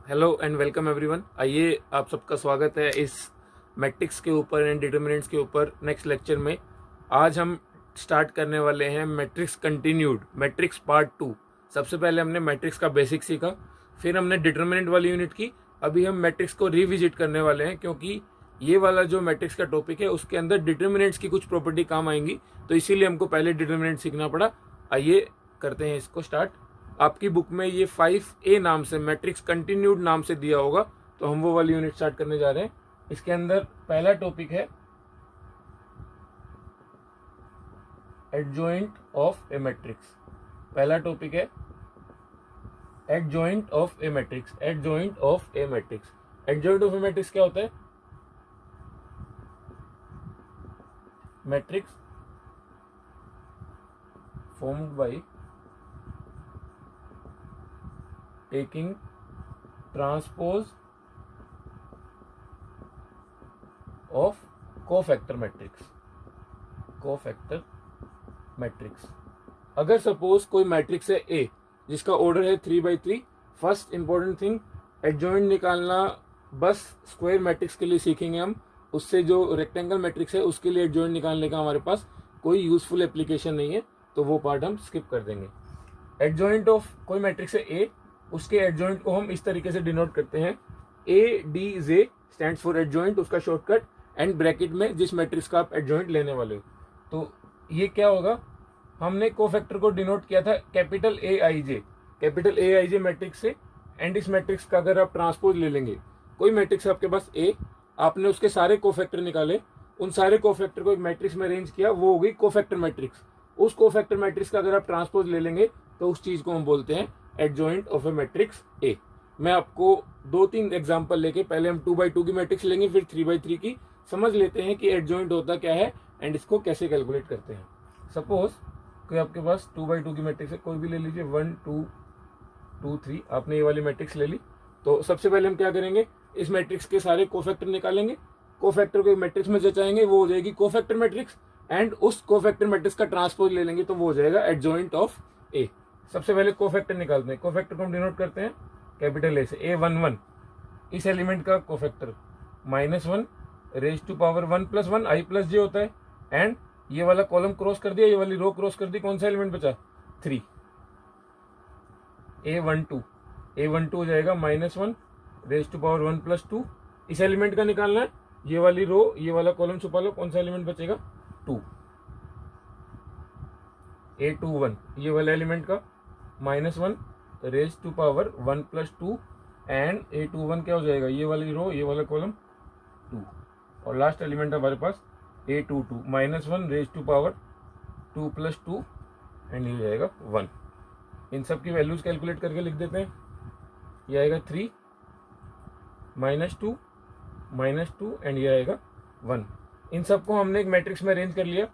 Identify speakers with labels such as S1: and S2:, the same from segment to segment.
S1: Hello and welcome everyone. आइए आप सबका स्वागत है इस मैट्रिक्स के ऊपर एंड डिटर्मिनेंट्स के ऊपर नेक्स्ट लेक्चर में। आज हम स्टार्ट करने वाले हैं मैट्रिक्स कंटिन्यूड, मैट्रिक्स पार्ट 2। सबसे पहले हमने मैट्रिक्स का बेसिक सीखा, फिर हमने डिटर्मिनेंट वाली यूनिट की। अभी हम मैट्रिक्स को रिविजिट करने वाले हैं क्योंकि ये वाला जो मैट्रिक्स का टॉपिक है उसके अंदर डिटर्मिनेंट्स की कुछ प्रॉपर्टी काम आएंगी, तो इसीलिए हमको पहले डिटर्मिनेंट सीखना पड़ा। आइए करते हैं इसको स्टार्ट। आपकी बुक में ये 5A नाम से मैट्रिक्स कंटिन्यूड नाम से दिया होगा, तो हम वो वाली यूनिट स्टार्ट करने जा रहे हैं। इसके अंदर पहला टॉपिक है एडजॉइंट ऑफ ए मैट्रिक्स। पहला टॉपिक है adjoint of A matrix. Adjoint of A matrix, adjoint of A matrix क्या होता है? Matrix formed by taking transpose of cofactor matrix। cofactor matrix, अगर सपोज कोई मैट्रिक्स है A जिसका ऑर्डर है 3/3, फर्स्ट इंपॉर्टेंट थिंग एडजॉइंट निकालना बस स्क्वायर मैट्रिक्स के लिए सीखेंगे हम। उससे जो रेक्टेंगल मैट्रिक्स है उसके लिए एडजॉइंट निकालने का हमारे पास कोई यूजफुल एप्लीकेशन नहीं है, तो वो पार्ट हम स्किप कर देंगे। एडजॉइंट ऑफ कोई मैट्रिक्स है A, उसके एडजॉइंट को हम इस तरीके से डिनोट करते हैं, ADJ स्टैंड्स फॉर एडजॉइंट, उसका शॉर्टकट, एंड ब्रैकेट में जिस मैट्रिक्स का आप एडजॉइंट लेने वाले हो। तो ये क्या होगा, हमने कोफैक्टर को डिनोट किया था capital AIJ, capital AIJ matrix से। एंड इस मैट्रिक्स का अगर आप ट्रांसपोज ले लेंगे, कोई मैट्रिक्स आपके पास A, आपने उसके सारे कोफैक्टर निकाले, उन सारे कोफैक्टर को एक मैट्रिक्स में अरेंज किया, वो हो गई कोफैक्टर मैट्रिक्स। उस कोफैक्टर मैट्रिक्स का अगर आप ट्रांसपोज ले लेंगे तो उस चीज को हम बोलते हैं adjoint of A matrix A। मैं आपको 2-3 एग्जांपल लेके, पहले हम 2x2 की मैट्रिक्स लेंगे, फिर 3x3 की, समझ लेते हैं कि एडजॉइंट होता क्या है एंड इसको कैसे कैलकुलेट करते हैं। सपोज कोई आपके पास 2x2 की मैट्रिक्स है, कोई भी ले लीजिए, 1 2 2 3, आपने ये वाली मैट्रिक्स ले ली। तो सबसे पहले हम क्या करेंगे, इस मैट्रिक्स के सारे कोफैक्टर निकालेंगे, कोफैक्टर को मैट्रिक्स में जचाएंगे, वो हो जाएगी कोफैक्टर मैट्रिक्स, एंड उस कोफैक्टर मैट्रिक्स का ट्रांसपोज ले लेंगे तो वो हो जाएगा एडजॉइंट ऑफ A। सबसे पहले कोफैक्टर निकालते हैं, कोफैक्टर को हम डिनोट करते हैं कैपिटल A से, A11, इस एलिमेंट का cofactor -1 raise to power 1 + 1 I + J होता है। एंड ये वाला कॉलम क्रॉस कर दिया, ये वाली रो क्रॉस कर दी, कौन सा एलिमेंट बचा? 3, A12 हो जाएगा -1 रेज टू पावर 1 + 2, इस एलिमेंट का निकालना है, ये वाली रो ये वाला कॉलम छुपा लो, कौन सा एलिमेंट बचेगा? 2, A21 ये वाला एलिमेंट का -1 raise to power 1 + 2, and A21 क्या हो जाएगा? ये वाली रो ये वाला कॉलम 2, और लास्ट एलिमेंट हमारे पास A22 -1 raise to power 2 + 2, and ये हो जाएगा 1। इन सब की वैल्यूज कैलकुलेट करके लिख देते हैं, ये आएगा 3 -2 -2, एंड ये आएगा 1। इन सबको हमने एक मैट्रिक्स में अरेंज कर लिया,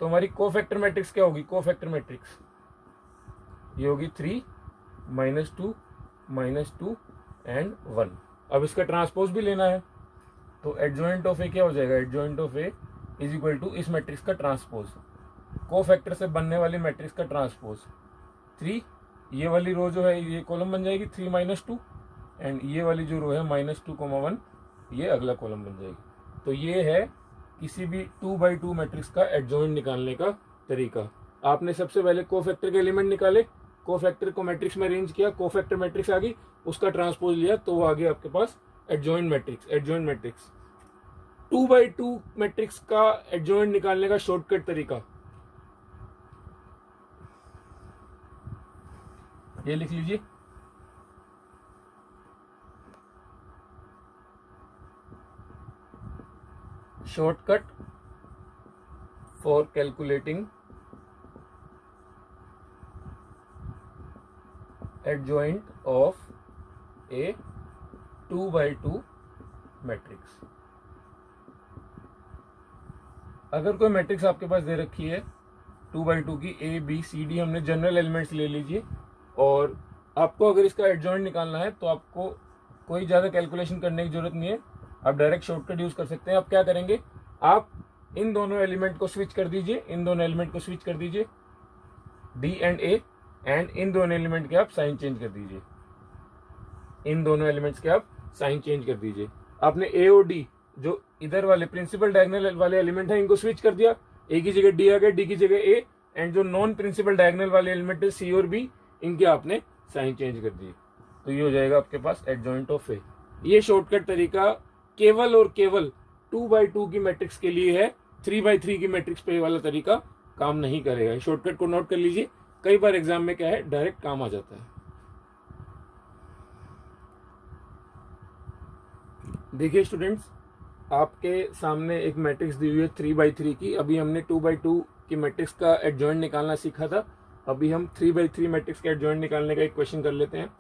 S1: तो हमारी कोफैक्टर मैट्रिक्स क्या होगी? कोफैक्टर मैट्रिक्स ये होगी 3 -2 -2 एंड 1। अब इसका ट्रांसपोज भी लेना है, तो एडजॉइंट ऑफ A क्या हो जाएगा? Adjoint of A is equal to इस मैट्रिक्स का ट्रांसपोज, कोफैक्टर से बनने वाली मैट्रिक्स का ट्रांसपोज। 3, ये वाली रो जो है ये कॉलम बन जाएगी 3 -2, एंड ये वाली जो रो है -2, 1 ये अगला कॉलम बन जाएगी। तो ये है किसी भी 2x2 मैट्रिक्स का एडजॉइंट निकालने का तरीका। आपने सबसे पहले कोफैक्टर के एलिमेंट निकाले, कोफैक्टर को मैट्रिक्स में अरेंज किया, कोफैक्टर मैट्रिक्स आ गई, उसका ट्रांसपोज लिया, तो वो आ गया आपके पास adjoint matrix. Adjoint matrix 2x2 matrix का एडजॉइंट निकालने का शॉर्टकट तरीका ये लिख लीजिए, shortcut for calculating adjoint of a 2x2 matrix. अगर कोई मैट्रिक्स आपके पास दे रखी है 2x2 की, A B C D, हमने जनरल एलिमेंट्स ले लीजिए, और आपको अगर इसका एडजॉइंट निकालना है तो आपको कोई ज़्यादा कैलकुलेशन करने की जरूरत नहीं है, आप डायरेक्ट शॉर्टकट यूज कर सकते हैं। आप क्या करेंगे, आप इन दोनों एलिमेंट को स्विच कर दीजिए, इन दोनों एलिमेंट को स्विच कर दीजिए D and A, and in दोनों एलिमेंट के आप साइन चेंज कर दीजिए। इन दोनों एलिमेंट्स के आप साइन चेंज कर दीजिए। आपने ए और डी जो इधर वाले प्रिंसिपल डायगोनल वाले एलिमेंट हैं इनको स्विच कर दिया, ए की जगह डी आ गया, डी की जगह ए, एंड जो नॉन प्रिंसिपल डायगोनल वाले एलिमेंट है सी और बी इनके आपने साइन चेंज कर दिए, तो ये हो जाएगा आपके पास एडजॉइंट ऑफ ए। ये शॉर्टकट तरीका केवल और केवल 2x2 की मैट्रिक्स के लिए है, 3x3 की मैट्रिक्स पे वाला तरीका काम नहीं करेगा। शॉर्टकट को नोट कर लीजिए, कई बार एग्जाम में क्या है डायरेक्ट काम आ जाता है। देखिए स्टूडेंट्स, आपके सामने एक मैट्रिक्स दी हुई है 3x3 की। अभी हमने 2x2 की मैट्रिक्स का एडजॉइंट निकालना सीखा था, अभी हम 3x3 मैट्रिक्स का एडजॉइंट निकालने का एक क्वेश्चन कर लेते हैं।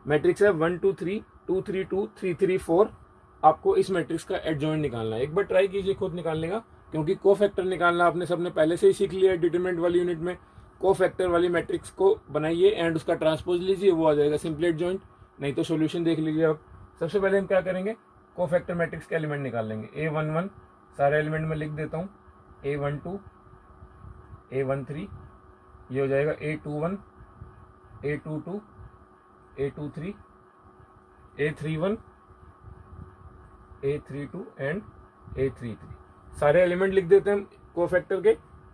S1: मैट्रिक्स है 1 2 3 2 3 2 3 3 4। आपको इस मैट्रिक्स का एडजॉइंट निकालना है। एक बार ट्राई कीजिए खुद निकालने का, क्योंकि कोफैक्टर निकालना आपने सबने पहले से ही सीख लिया है डिटरमिनेंट वाली यूनिट में। कोफैक्टर वाली मैट्रिक्स को बनाइए एंड उसका ट्रांसपोज लीजिए, वो आ जाएगा सिंपली एडजॉइंट। नहीं तो सॉल्यूशन देख लीजिए आप। सबसे पहले हम क्या करेंगे, कोफैक्टर मैट्रिक्स के एलिमेंट निकाल लेंगे। A11 सारे एलिमेंट में लिख देता हूँ, A12 A13, ये हो जाएगा A21 A22 A23 A31 A32 and A33। सारे एलिमेंट लिख देते हैं हम कोफैक्टर के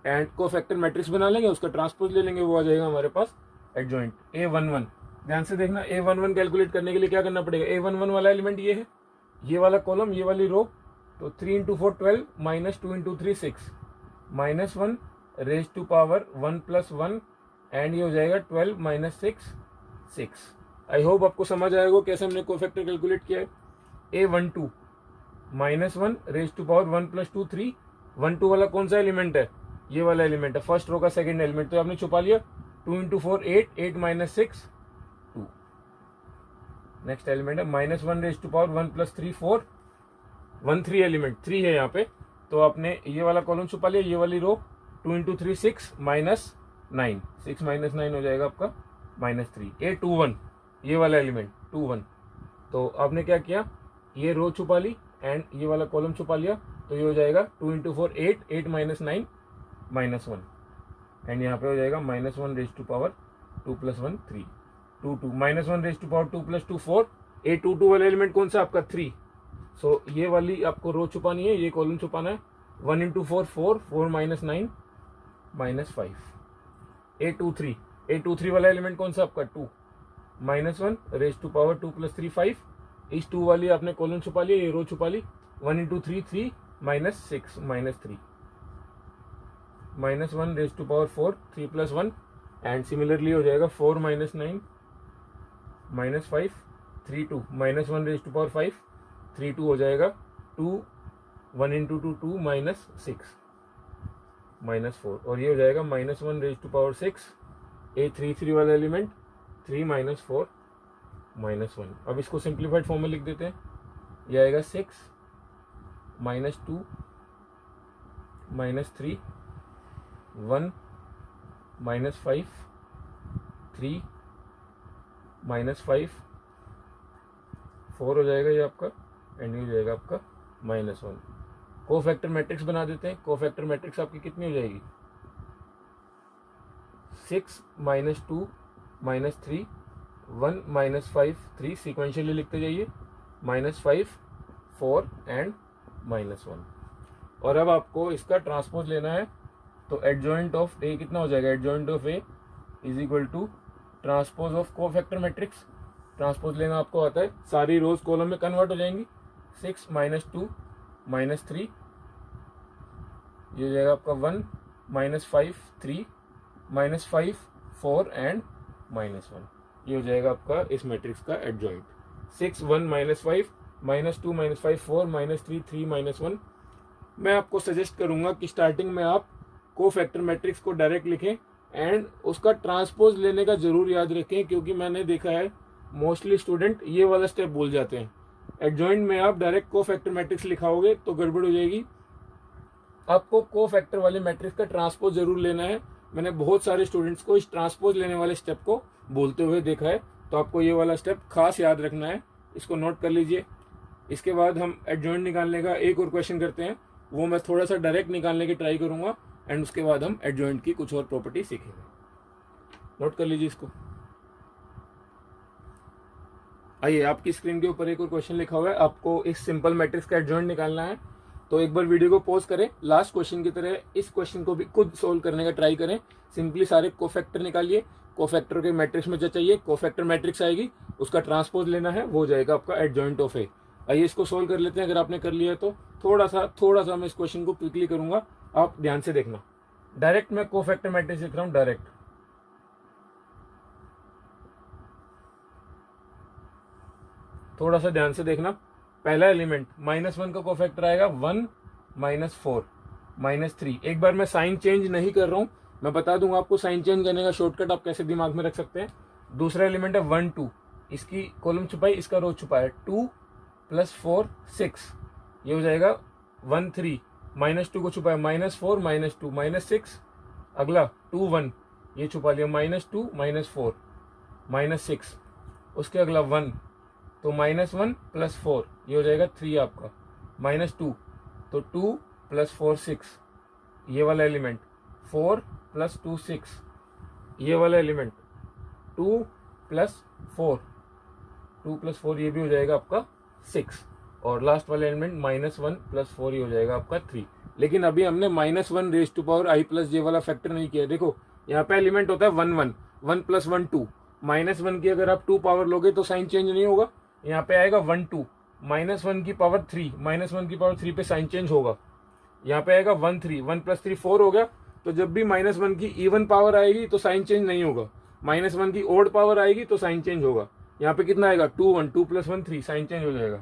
S1: एंड कोफैक्टर मैट्रिक्स बना लेंगे, उसका ट्रांसपोज ले लेंगे, वो आ जाएगा हमारे पास एडजॉइंट A11। ध्यान से देखना, A11 कैलकुलेट करने के लिए क्या करना पड़ेगा, A11 वाला एलिमेंट ये है, ये वाला कॉलम, ये वाली रो, तो 3 × 4 12 -2 × 3 6 -1 रेज टू पावर 1 + 1 एंड ये हो जाएगा 12 - 6 6। आई होप आपको समझ आएगा कैसे हमने कोफैक्टर कैलकुलेट किया है। A12 -1 raise to power 1 + 2 3। 1 2 वाला कौन सा एलिमेंट है, ये वाला एलिमेंट है, फर्स्ट रो का सेकंड एलिमेंट, तो आपने छुपा लिया। 2 × 4 8 8 - 6 2। नेक्स्ट एलिमेंट है -1 रेज टू पावर 1 + 3 4। 1 3 एलिमेंट 3 है यहाँ पे, तो आपने ये वाला कॉलम छुपा लिया, ये वाली रो। 2 × 3 6 -9 6 - 9 हो जाएगा आपका -3। A21 ये वाला एलिमेंट 21, तो आपने क्या किया, ये रो छुपा ली एंड ये वाला कॉलम छुपा लिया, तो ये हो जाएगा 2 × 4 8 8 - 9 -1 एंड यहाँ पे हो जाएगा -1 raise to power 2 + 1 3 2 2 -1 raise to power 2 + 2 4। A22 वाला एलिमेंट कौन सा आपका 3, सो ये वाली आपको रो छुपानी है, ये कॉलम छुपाना है। 1 × 4 4 4 - 9 -5। A23 वाला एलिमेंट कौन सा आपका 2, -1 रेज टू पावर 2 + 3 5। इस 2 वाली आपने कॉलम छुपा लिया, ये रो छुपा ली। 1 × 3 3 -6 -3 -1 raise to power 4 3 + 1 and similarly हो जाएगा 4 - 9 -5 3 2 -1 रेज टू पावर 5 3 2 हो जाएगा 2 1 × 2 2 -6 -4 और ये हो जाएगा -1 रेज टू पावर 6। A33 वाला एलिमेंट 3 - 4 -1। अब इसको सिंप्लीफाइड फॉर्म में लिख देते हैं, ये आएगा 6 -2 -3 1 -5 3 -5 4 हो जाएगा ये आपका एंड ये हो जाएगा आपका -1। कोफैक्टर मैट्रिक्स बना देते हैं। कोफैक्टर मैट्रिक्स आपकी कितनी हो जाएगी, 6 -2 -3 1 -5 3, सिक्वेंशियली लिखते जाइए, -5 4 एंड -1। और अब आपको इसका ट्रांसपोज लेना है, तो एडजॉइंट ऑफ ए कितना हो जाएगा, adjoint of A is equal to transpose of cofactor matrix. Transpose लेना आपको आता है, सारी रोज कॉलम में कन्वर्ट हो जाएंगी। 6 -2 -3, ये हो जाएगा आपका 1 -5 3 -5 4 एंड -1। ये हो जाएगा आपका इस मैट्रिक्स का एडजॉइंट। 6 1 -5 -2 -5 4 -3 3 -1। मैं आपको सजेस्ट करूंगा कि स्टार्टिंग में आप कोफैक्टर मैट्रिक्स को डायरेक्ट लिखें एंड उसका ट्रांसपोज लेने का जरूर याद रखें, क्योंकि मैंने देखा है मोस्टली स्टूडेंट ये वाला स्टेप भूल जाते हैं। एडजॉइंट में आप डायरेक्ट कोफैक्टर मैट्रिक्स लिखाओगे तो गड़बड़ हो जाएगी। आपको कोफैक्टर वाले मैट्रिक्स का ट्रांसपोज जरूर लेना है। मैंने बहुत सारे स्टूडेंट्स को इस ट्रांसपोज लेने वाले स्टेप को बोलते हुए देखा है, तो आपको ये वाला स्टेप खास याद रखना है, इसको नोट कर लीजिए। इसके बाद हम एडजॉइंट निकालने का एक और क्वेश्चन करते हैं, वो मैं थोड़ा सा डायरेक्ट निकालने की ट्राई करूंगा एंड उसके बाद हम एडजॉइंट की कुछ और प्रॉपर्टी सीखेंगे। नोट कर लीजिए इसको। आइए, आपकी स्क्रीन के ऊपर एक और क्वेश्चन लिखा हुआ है, आपको इस सिंपल मैट्रिक्स का एडजॉइंट निकालना है। तो एक बार वीडियो को पॉज करें, लास्ट क्वेश्चन की तरह इस क्वेश्चन को भी खुद सोल्व करने का ट्राई करें। सिंपली सारे कोफैक्टर निकालिए, कोफैक्टर के मैट्रिक्स में जो चाहिए कोफैक्टर मैट्रिक्स आएगी, उसका ट्रांसपोज लेना है, वो हो जाएगा आपका एडजॉइंट ऑफ ए। आइए इसको सोल्व कर लेते हैं। अगर आपने कर लिया तो थोड़ा सा मैं इस क्वेश्चन को क्विकली करूंगा, आप ध्यान से देखना। डायरेक्ट मैं कोफैक्टर मैट्रिक्स लिख रहा हूं, डायरेक्ट। थोड़ा सा ध्यान से देखना। पहला एलिमेंट -1 का कोफैक्टर आएगा 1 -4 -3। एक बार मैं साइन चेंज नहीं कर रहा हूं, मैं बता दूंगा आपको साइन चेंज करने का शॉर्टकट आप कैसे दिमाग में रख सकते हैं। दूसरा एलिमेंट है 1 2, इसकी कॉलम छुपाई, इसका रो छुपाया, 2 + 4 6, ये हो जाएगा 1 3। -2 को छुपाया, -4 -2 -6। अगला 2 1, ये छुपा लिया, -2 -4 -6। उसके अगला 1, तो -1 + 4, ये हो जाएगा 3 आपका, -2, तो 2 + 4 6, ये वाला एलिमेंट 4 + 2 6, ये वाला एलिमेंट 2 + 4, 2 + 4 ये भी हो जाएगा आपका 6, और लास्ट वाला एलिमेंट -1 + 4 ये हो जाएगा आपका 3। लेकिन अभी हमने -1⁻i+j वाला फैक्टर नहीं किया। देखो यहाँ पे एलिमेंट होता है 1 1, 1 + 1 2, -1 की अगर आप 2 पावर लोगे तो साइन चेंज नहीं होगा, यहाँ पे आएगा 1 2, -1 की पावर 3, -1 की पावर 3 पे साइन चेंज होगा। यहाँ पे आएगा 1 3, 1 + 3 4 हो गया। तो जब भी -1 की इवन पावर आएगी तो साइन चेंज नहीं होगा, -1 की ओड पावर आएगी तो साइन चेंज होगा। यहाँ पे कितना आएगा 2 1, 2 + 1 3, साइन चेंज हो जाएगा।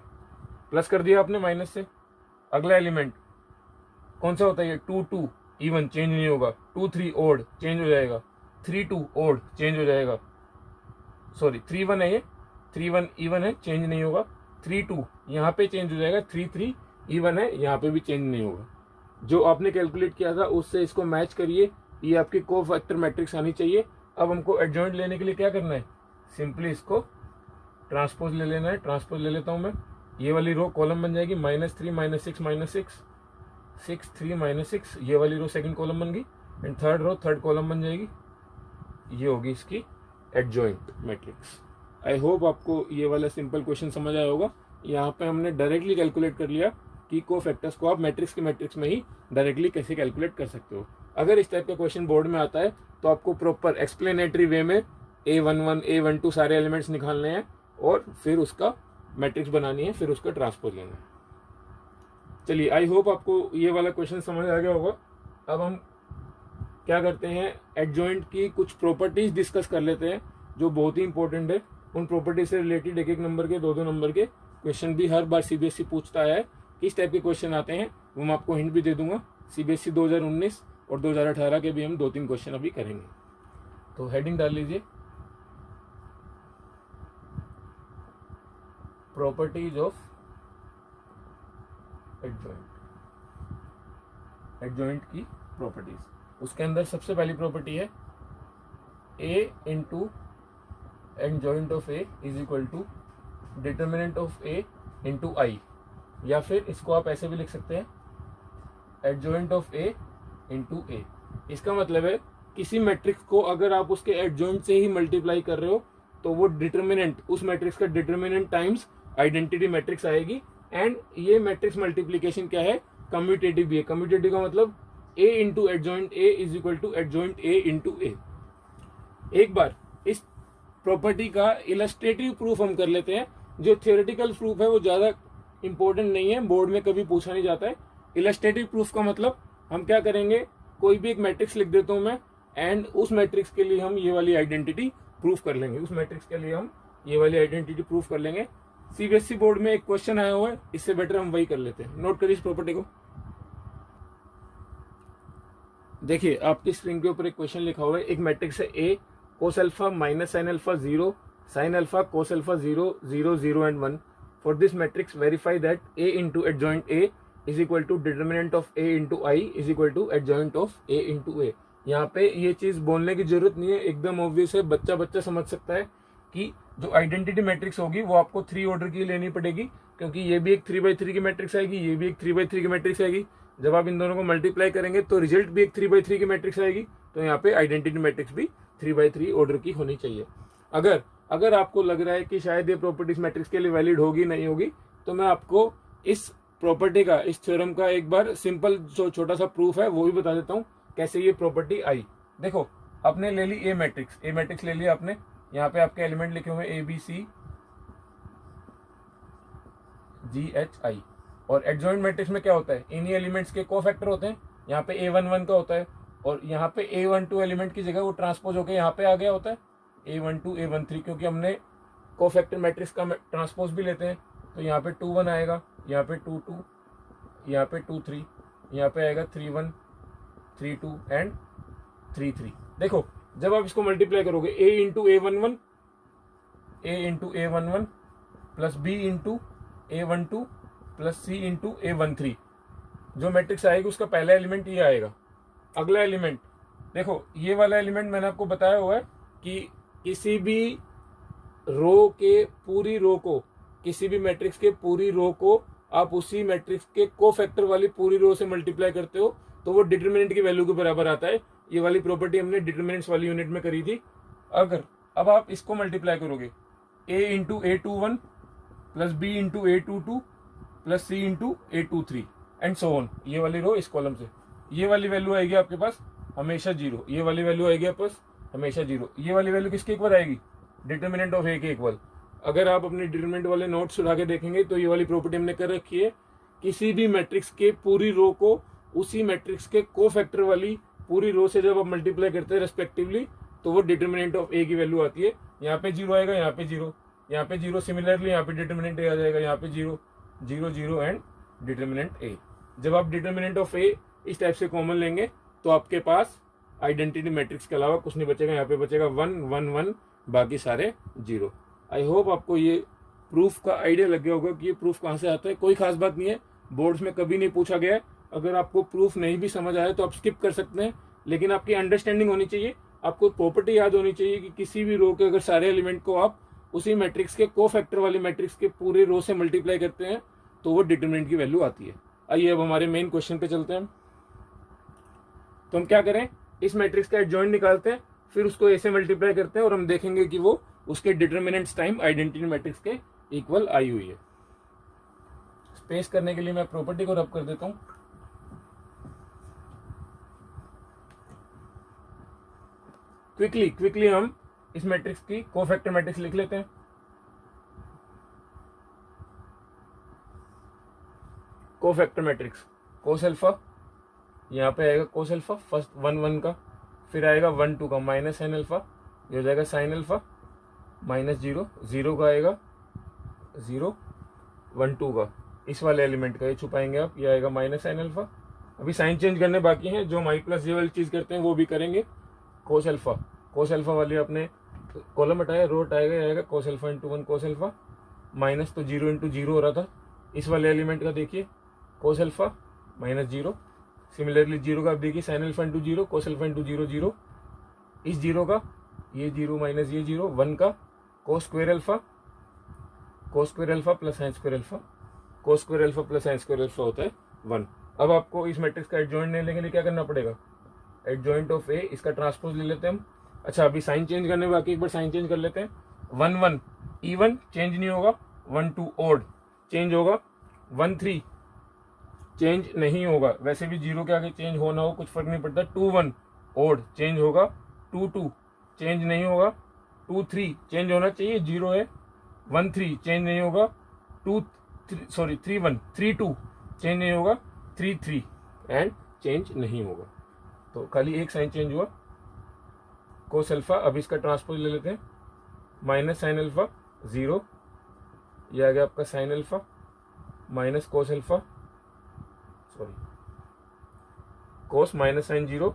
S1: प्लस कर दिया आपने माइनस से। अगला एलिमेंट कौन सा होता है, 2 2 इवन, चेंज नहीं होगा, 2 3 ओड, चेंज हो जाएगा, 3 2 ओड, चेंज हो जाएगा, सॉरी 3 1 है, ये 3 1 इवन है, चेंज नहीं होगा, 3 2 यहाँ पे चेंज हो जाएगा, 3 3 इवन है, यहाँ पे भी चेंज नहीं होगा। जो आपने कैलकुलेट किया था उससे इसको मैच करिए, ये आपकी कोफैक्टर मैट्रिक्स आनी चाहिए। अब हमको एडजॉइंट लेने के लिए क्या करना है, सिंपली इसको ट्रांसपोज ले लेना है। ट्रांसपोज ले लेता हूँ मैं, ये वाली रो कॉलम बन जाएगी, -3 -6 -6 6 3 -6, ये वाली रो सेकंड कॉलम बन गई, and third row third column बन जाएगी, ये होगी इसकी एडजॉइंट मैट्रिक्स। आई होप आपको ये वाला सिंपल क्वेश्चन समझ आया होगा। यहाँ पे हमने डायरेक्टली कैलकुलेट कर लिया कि कोफैक्टर्स को आप मैट्रिक्स के मैट्रिक्स में ही डायरेक्टली कैसे कैलकुलेट कर सकते हो। अगर इस टाइप का क्वेश्चन बोर्ड में आता है तो आपको प्रॉपर एक्सप्लेनेटरी वे में A11 A12 सारे एलिमेंट्स निकालने हैं और फिर उसका मैट्रिक्स बनानी है, फिर उसका ट्रांसपोज लेना है। चलिए, आई होप आपको ये वाला क्वेश्चन समझ आ गया होगा। अब हम क्या करते हैं, एडजॉइंट की कुछ प्रॉपर्टीज डिस्कस कर लेते हैं जो बहुत ही इंपॉर्टेंट है। उन प्रॉपर्टीज से रिलेटेड एक नंबर के 2 नंबर के क्वेश्चन भी हर बार सीबीएसई पूछता है। किस टाइप के क्वेश्चन आते हैं वो मैं आपको हिंट भी दे दूंगा। सीबीएसई 2019 और 2018 के भी हम 2-3 क्वेश्चन अभी करेंगे। तो हेडिंग डाल लीजिए, प्रॉपर्टीज ऑफ एडजॉइंट। एडजॉइंट की प्रॉपर्टीज, उसके अंदर सबसे पहली प्रॉपर्टी है A into adjoint of A is equal to determinant of A into I, या फिर इसको आप ऐसे भी लिख सकते हैं adjoint of A into A। इसका मतलब है किसी मैट्रिक्स को अगर आप उसके एडजॉइंट से ही मल्टीप्लाई कर रहे हो तो वो डिटर्मिनेंट, उस मैट्रिक्स का डिटर्मिनेंट टाइम्स आइडेंटिटी मैट्रिक्स आएगी। एंड ये मैट्रिक्स मल्टीप्लीकेशन क्या है, कम्यूटेटिव भी है। कम्यूटेटिव का मतलब A into adjoint A is equal to adjoint A into A। एक बार इस प्रॉपर्टी का इलस्ट्रेटिव प्रूफ हम कर लेते हैं। जो थियोरेटिकल प्रूफ है वो ज्यादा इंपॉर्टेंट नहीं है, बोर्ड में कभी पूछा नहीं जाता है। इलस्ट्रेटिव प्रूफ का मतलब हम क्या करेंगे, कोई भी एक मैट्रिक्स लिख देता हूं मैं, एंड उस मैट्रिक्स के लिए हम ये वाली आइडेंटिटी प्रूफ कर लेंगे। उस मैट्रिक्स के लिए हम ये वाली आइडेंटिटी प्रूफ कर लेंगे। सीबीएसई बोर्ड में एक क्वेश्चन आया हुआ है, इससे बेटर हम वही कर लेते हैं। नोट करिए इस प्रॉपर्टी को। देखिए आपकी स्क्रीन के ऊपर एक क्वेश्चन लिखा हुआ है, एक मैट्रिक्स है A cos alpha minus sin alpha 0 sin alpha cos alpha 0 0 0 and 1। For this matrix verify that A into adjoint A is equal to determinant of A into I is equal to adjoint of A into A। यहाँ पे ये चीज बोलने की जरूरत नहीं है, एकदम ऑब्वियस है, बच्चा समझ सकता है कि जो आइडेंटिटी मैट्रिक्स होगी वो आपको 3 ऑर्डर की लेनी पड़ेगी, क्योंकि ये भी एक 3x3 की मैट्रिक्स आएगी, ये भी एक 3x3 की मैट्रिक्स आएगी। जब आप इन दोनों को मल्टीप्लाई करेंगे तो रिजल्ट भी एक 3x3 की मैट्रिक्स आएगी। तो यहाँ पे आइडेंटिटी मैट्रिक्स भी 3x3 ऑर्डर की होनी चाहिए। अगर अगर आपको लग रहा है कि शायद ये प्रॉपर्टी इस मैट्रिक्स के लिए वैलिड होगी नहीं होगी, तो मैं आपको इस प्रॉपर्टी का, इस थ्योरम का एक बार सिंपल जो छोटा सा प्रूफ है वो भी बता देता हूँ कैसे ये प्रॉपर्टी आई। देखो, आपने ले ली ए मैट्रिक्स ले लिया आपने, यहाँ पे आपके एलिमेंट लिखे हुए A B C ji H I, और एडजॉइंट मैट्रिक्स में क्या होता है, इन्हीं एलिमेंट्स के कोफैक्टर होते हैं। यहाँ पे A11 का होता है, और यहाँ पे A12 एलिमेंट की जगह वो ट्रांसपोज होकर यहाँ पे आ गया होता है A12 A13, क्योंकि हमने कोफैक्टर मैट्रिक्स का ट्रांसपोज भी लेते हैं। तो यहाँ पे 2 1 आएगा, यहाँ पे 2 2, यहाँ पे 2 3, यहाँ पे आएगा 3 1 3 2 एंड 3 3। देखो, जब आप इसको मल्टीप्लाई करोगे A into A11 plus B into A12 plus C into A13, जो मैट्रिक्स आएगी उसका पहला एलिमेंट ये आएगा। अगला एलिमेंट देखो, ये वाला एलिमेंट मैंने आपको बताया हुआ है कि किसी भी रो के पूरी रो को, किसी भी मैट्रिक्स के पूरी रो को आप उसी मैट्रिक्स के कोफैक्टर वाली पूरी रो से मल्टीप्लाई करते हो तो वो डिटरमिनेंट की वैल्यू के बराबर आता है। ये वाली प्रॉपर्टी हमने डिटरमिनेंट्स वाली यूनिट में करी थी। अगर अब आप इसको मल्टीप्लाई करोगे A into A21 plus B into A22 plus C into A23 and so on, ये वाली रो इस कॉलम से, ये वाली वैल्यू आएगी आपके पास हमेशा 0, ये वाली वैल्यू आएगी आपके पास हमेशा 0। ये वाली वैल्यू किसके इक्वल आएगी, डिटरमिनेंट ऑफ A के इक्वल। अगर आप अपने डिटरमिनेंट वाले नोट्स उठा के देखेंगे तो ये वाली प्रॉपर्टी हमने कर रखी है, किसी भी मैट्रिक्स के पूरी रो को उसी मैट्रिक्स के कोफैक्टर वाली पूरी रो से जब आप मल्टीप्लाई करते हैं रेस्पेक्टिवली तो वो डिटरमिनेंट ऑफ A की वैल्यू आती है। यहाँ पे 0 आएगा, यहाँ पे 0, यहाँ पे 0, सिमिलरली यहाँ पे डिटरमिनेंट A आ जाएगा, यहाँ पे 0 0 0 एंड डिटरमिनेंट A। जब आप डिटरमिनेंट ऑफ A इस टाइप से कॉमन लेंगे तो आपके पास आइडेंटिटी मैट्रिक्स के अलावा कुछ नहीं बचेगा, यहाँ पे बचेगा 1 1 1, बाकी सारे 0। आई होप आपको ये प्रूफ का आइडिया लग गया होगा कि ये प्रूफ कहाँ से आता है। कोई खास बात नहीं है, बोर्ड्स में कभी नहीं पूछा गया है। अगर आपको प्रूफ नहीं भी समझ आया तो आप स्किप कर सकते हैं, लेकिन आपकी अंडरस्टैंडिंग होनी चाहिए, आपको प्रॉपर्टी याद होनी चाहिए कि किसी भी रो के अगर सारे एलिमेंट को आप उसी मैट्रिक्स के कोफैक्टर वाली मैट्रिक्स के पूरे रो से मल्टीप्लाई करते हैं तो वो डिटरमिनेंट की वैल्यू आती है। आइए अब हमारे मेन क्वेश्चन पे चलते हैं। तो हम क्या करें, इस मैट्रिक्स का एडजॉइंट निकालते हैं, फिर उसको ऐसे मल्टीप्लाई करते हैं और हम देखेंगे कि वो उसके डिटरमिनेंट्स टाइम आइडेंटिटी मैट्रिक्स के इक्वल आई हुई है। स्पेस करने के लिए मैं प्रॉपर्टी को रब कर देता हूं। क्विकली हम इस मैट्रिक्स की कोफैक्टर मैट्रिक्स लिख लेते हैं। कोफैक्टर मैट्रिक्स कोस अल्फा, यहाँ पे आएगा कोस अल्फा फर्स्ट 1 1 का, फिर आएगा 1 2 का माइनस साइन अल्फा, ये हो जाएगा साइन अल्फा माइनस 0 0 का आएगा 0 1 2 का, इस वाले एलिमेंट का ये छुपाएंगे आप, ये आएगा माइनस साइन अल्फा। अभी साइन चेंज करने बाकी हैं, जो माई प्लस जे वाली चीज़ करते हैं वो भी करेंगे। कोस अल्फा वाली आपने कॉलम हटाया, रो हटाएगा, ये आएगा कोस alpha into 1 cos alpha, minus तो 0 इंटू 0 हो रहा था, इस वाले एलिमेंट का देखिए कोस अल्फा माइनस 0, सिमिलरली 0 का आप देखिए sign alpha into 0 cos alpha into 0 0, इस 0 का ये 0 माइनस ये 0 1 का कोस square alpha plus sine square alpha, cos square alpha plus sine square alpha होता है 1। अब आपको इस मैट्रिक्स का एडजॉइंट लेने के लिए क्या करना पड़ेगा, एडजॉइंट ऑफ ए, इसका ट्रांसपोज ले लेते हैं हम। अच्छा, अभी साइन चेंज करने बाकी, एक बार साइन चेंज कर लेते हैं। 1 1 इवन चेंज नहीं होगा, 1 2 ओड चेंज होगा, 1 3 चेंज नहीं होगा, वैसे भी 0 के आगे चेंज होना हो कुछ फर्क नहीं पड़ता। 2 1 ओड चेंज होगा, 2 2 चेंज नहीं होगा, 2 3 चेंज होना चाहिए, 0 है, 1 3 चेंज नहीं होगा, 3 1 3 2 चेंज नहीं होगा, 3 3 एंड चेंज नहीं होगा। तो खाली एक साइन चेंज हुआ, कोस अल्फा। अब इसका ट्रांसपोज ले लेते हैं, माइनस साइन अल्फा 0, ये आ गया आपका sine alpha minus cos alpha, sorry cos minus sine 0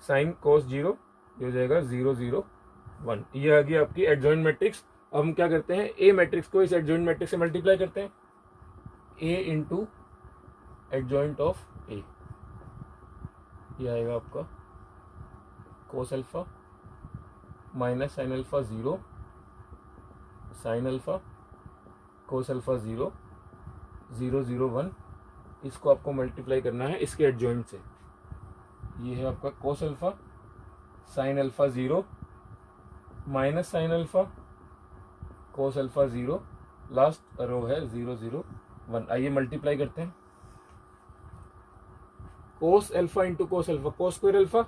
S1: sine cos 0, ये हो जाएगा 0 0 1। ये आ गया आपकी एडजॉइंट मैट्रिक्स। अब हम क्या करते हैं, ए मैट्रिक्स को इस एडजॉइंट मैट्रिक्स से मल्टीप्लाई करते हैं, ए इंटू एडजॉइंट ऑफ ए, ये आएगा आपका cos alpha minus sine alpha 0 sine alpha cos alpha 0 0 0 1। इसको आपको मल्टीप्लाई करना है इसके एडजॉइंट से, ये है आपका cos alpha sine alpha 0 minus sine alpha cos alpha 0, last row है 0 0 1। आइए मल्टीप्लाई करते हैं। Cos alpha into cos alpha, cos square alpha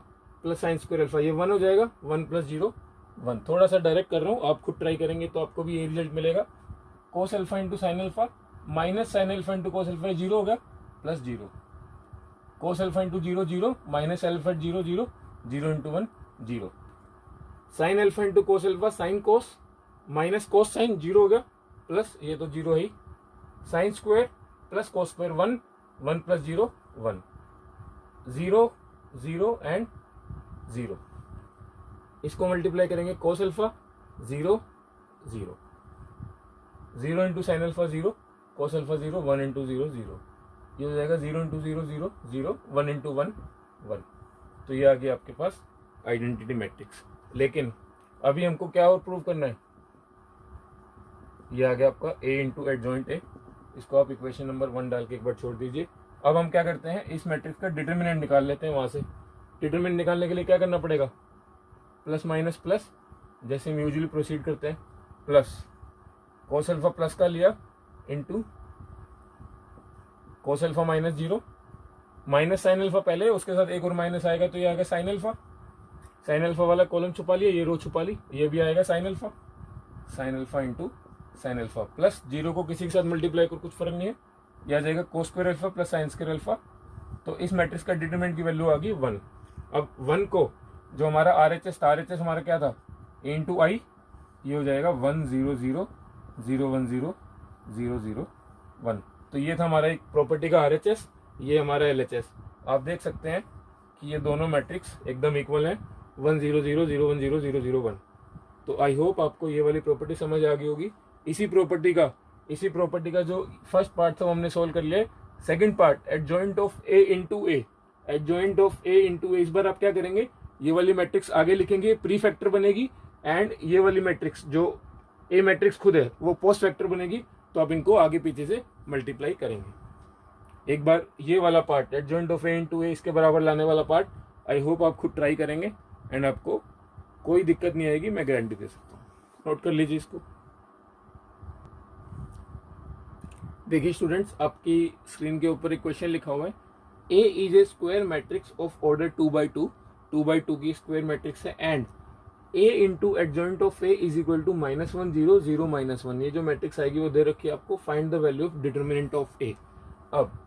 S1: plus sine square alpha, ये 1 हो जाएगा। 1 प्लस 0 1। थोड़ा सा डायरेक्ट कर रहा हूँ, आप खुद ट्राई करेंगे तो आपको भी ये रिजल्ट मिलेगा। Cos alpha into sine alpha minus sine alpha into cos alpha, 0 हो गया, plus 0। Cos alpha into 0 0 minus alpha 0 0 0 into 1 0। Sine alpha into cos alpha, sine cos minus cos sine, 0 हो गया, प्लस ये तो 0 है ही। Sine square plus cos square, 1 1 plus 0 1। 0 0 and 0, इसको multiply करेंगे। कोस alpha 0 0, 0 into sine alpha 0, cos alpha 0, 1 into 0 0, ये हो जाएगा 0 इंटू 0 0 0, 1 इंटू 1 1। तो ये आ गया आपके पास आइडेंटिटी मैट्रिक्स। लेकिन अभी हमको क्या और प्रूव करना है, ये आ गया आपका a इंटू एडजॉइंट a। इसको आप इक्वेशन नंबर 1 डाल के एक बार छोड़ दीजिए। अब हम क्या करते हैं, इस मैट्रिक्स का डिटरमिनेंट निकाल लेते हैं। वहां से डिटरमिनेंट निकालने के लिए क्या करना पड़ेगा, प्लस माइनस प्लस, जैसे हम यूजुअली प्रोसीड करते हैं। प्लस कोस अल्फा प्लस का लिया into cos alpha minus 0, minus sine alpha पहले, उसके साथ एक और माइनस आएगा तो ये आएगा साइन अल्फा। साइन अल्फा वाला कॉलम छुपा लिया, ये रो छुपा ली, ये भी आएगा sine alpha. Sine alpha into sine alpha plus 0 को किसी के साथ मल्टीप्लाई कर कुछ फर्क नहीं है, यह आ जाएगा कोस square alpha plus sine square alpha. तो इस मैट्रिक्स का डिटरमिनेंट की वैल्यू आ गई 1। अब 1 को जो हमारा RHS था, RHS हमारा क्या था, a इंटू आई, ये हो जाएगा 1 0 0 0 1 0 0 0 1। तो ये था हमारा एक प्रॉपर्टी का RHS, ये हमारा LHS। आप देख सकते हैं कि ये दोनों मैट्रिक्स एकदम इक्वल हैं, 1 0 0 0 1 0 0 0 1। तो आई होप आपको ये वाली प्रॉपर्टी समझ आ गई होगी। इसी प्रॉपर्टी का जो फर्स्ट पार्ट था वो हमने सोल्व कर लिया। Second part, adjoint of a into A, adjoint of a into A. इस बार आप क्या करेंगे, ये वाली मैट्रिक्स आगे लिखेंगे, प्री फैक्टर बनेगी, एंड ये वाली मैट्रिक्स जो a मैट्रिक्स खुद है वो पोस्ट फैक्टर बनेगी। तो आप इनको आगे पीछे से मल्टीप्लाई करेंगे। एक बार ये वाला part, adjoint of a into A, इसके बराबर लाने वाला पार्ट, आई होप आप खुद ट्राई करेंगे एंड आपको कोई दिक्कत नहीं आएगी, मैं गारंटी दे सकता हूँ। नोट कर लीजिए इसको। देखिए स्टूडेंट्स, आपकी स्क्रीन के ऊपर एक क्वेश्चन लिखा हुआ है, A is a square matrix of order 2x2, 2x2 की स्क्वायर मैट्रिक्स है, and A into adjoint of A is equal to -1 0 0 -1। ये जो मैट्रिक्स आएगी वो दे रखी है आपको। Find the value of determinant of A। अब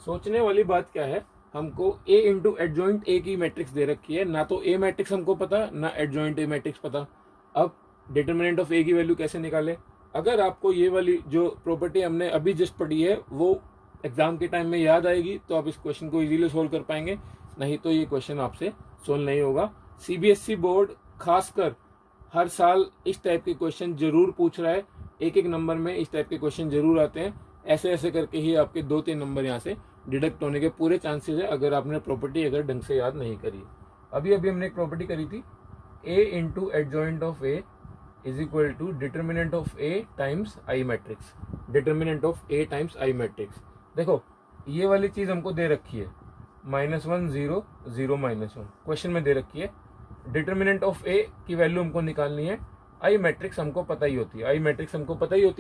S1: सोचने वाली बात क्या है, हमको A इंटू एडजॉइंट A की मैट्रिक्स दे रखी है, ना तो A मैट्रिक्स हमको पता, ना एडजॉइंट A मैट्रिक्स पता। अब डिटरमिनेंट ऑफ A की वैल्यू कैसे निकाले। अगर आपको ये वाली जो प्रॉपर्टी हमने अभी जस्ट पढ़ी है वो एग्जाम के टाइम में याद आएगी तो आप इस क्वेश्चन को इजीली सोल्व कर पाएंगे, नहीं तो ये क्वेश्चन आपसे सोल्व नहीं होगा। CBSE बोर्ड खासकर हर साल इस टाइप के क्वेश्चन जरूर पूछ रहा है, एक एक नंबर में इस टाइप के क्वेश्चन जरूर आते हैं। ऐसे ऐसे करके ही आपके 2-3 नंबर यहाँ से डिडक्ट होने के पूरे चांसेस है, अगर आपने प्रॉपर्टी अगर ढंग से याद नहीं करी। अभी हमने एक प्रॉपर्टी करी थी, A into adjoint of A is equal to determinant of A times I matrix. Determinant of A times I matrix. देखो ये वाली चीज हमको दे रखी है, -1 0 0 -1 क्वेश्चन में दे रखी है। डिटरमिनेंट ऑफ A की वैल्यू हमको निकालनी है। आई मैट्रिक्स हमको पता ही होती है,